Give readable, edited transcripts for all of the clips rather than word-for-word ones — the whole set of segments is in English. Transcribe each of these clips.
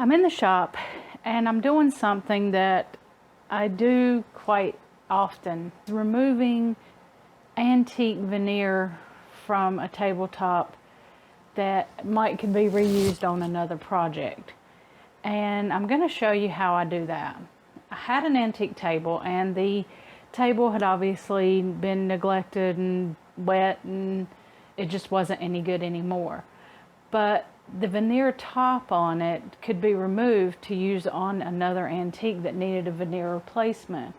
I'm in the shop and I'm doing something that I do quite often, removing antique veneer from a tabletop that could be reused on another project. And I'm going to show you how I do that. I had an antique table, and the table had obviously been neglected and wet, and it just wasn't any good anymore. But the veneer top on it could be removed to use on another antique that needed a veneer replacement.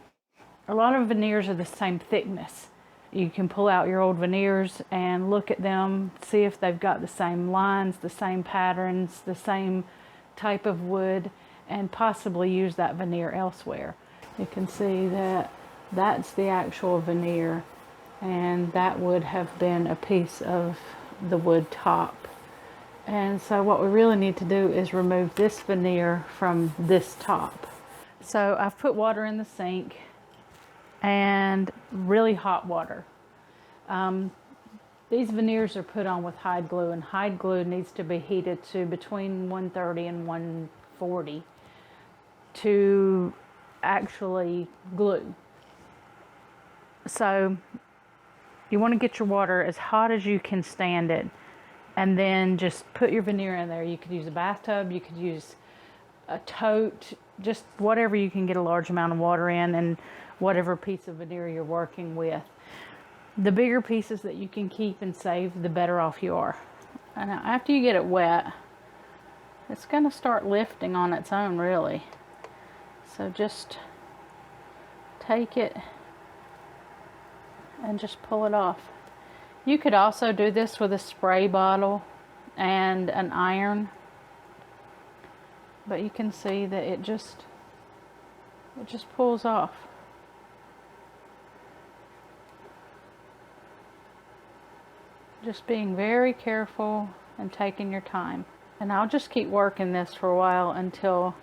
A lot of veneers are the same thickness. You can pull out your old veneers and look at them, see if they've got the same lines, the same patterns, the same type of wood, and possibly use that veneer elsewhere. You can see that that's the actual veneer, and that would have been a piece of the wood top. And so what we really need to do is remove this veneer from this top. So I've put water in the sink, and really hot water. These veneers are put on with hide glue, and hide glue needs to be heated to between 130 and 140 to actually glue. So you want to get your water as hot as you can stand it, and then just put your veneer in there. You could use a bathtub, you could use a tote, just whatever you can get a large amount of water in, and whatever piece of veneer you're working with. The bigger pieces that you can keep and save, the better off you are. And now after you get it wet, it's going to start lifting on its own, really. So just take it and just pull it off. You could also do this with a spray bottle and an iron, but you can see that it just pulls off. Just being very careful and taking your time. And I'll just keep working this for a while until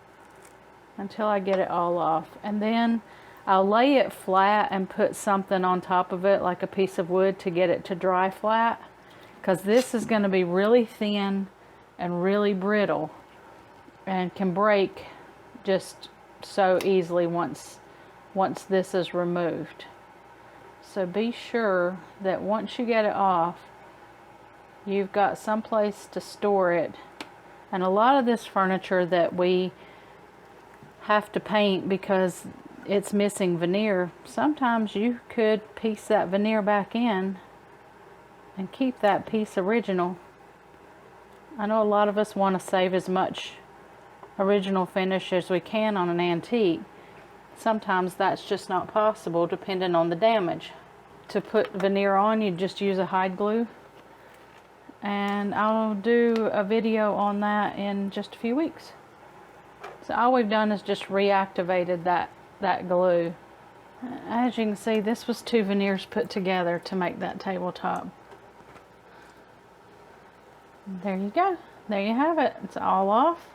I get it all off. And then I'll lay it flat and put something on top of it, like a piece of wood, to get it to dry flat, because this is going to be really thin and really brittle and can break just so easily once this is removed. So be sure that once you get it off, you've got some place to store it. And a lot of this furniture that we have to paint because it's missing veneer, sometimes you could piece that veneer back in and keep that piece original. I know a lot of us want to save as much original finish as we can on an antique. Sometimes that's just not possible depending on the damage. To put veneer on, you just use a hide glue, and I'll do a video on that in just a few weeks. So all we've done is just reactivated that glue. As you can see, this was 2 veneers put together to make that tabletop. There you go. There you have it. It's all off.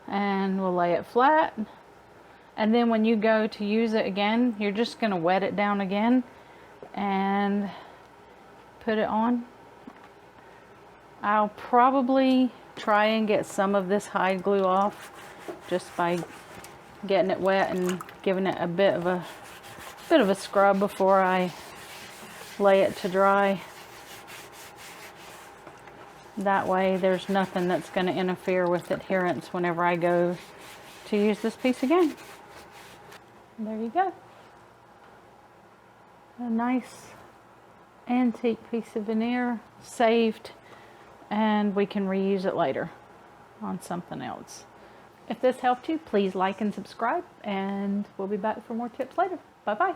And we'll lay it flat. And then when you go to use it again, you're just going to wet it down again and put it on. I'll probably try and get some of this hide glue off just by getting it wet and giving it a bit of a scrub before I lay it to dry. That way there's nothing that's going to interfere with adherence whenever I go to use this piece again. There you go. A nice antique piece of veneer saved, and we can reuse it later on something else. If this helped you, please like and subscribe, and we'll be back for more tips later. Bye bye.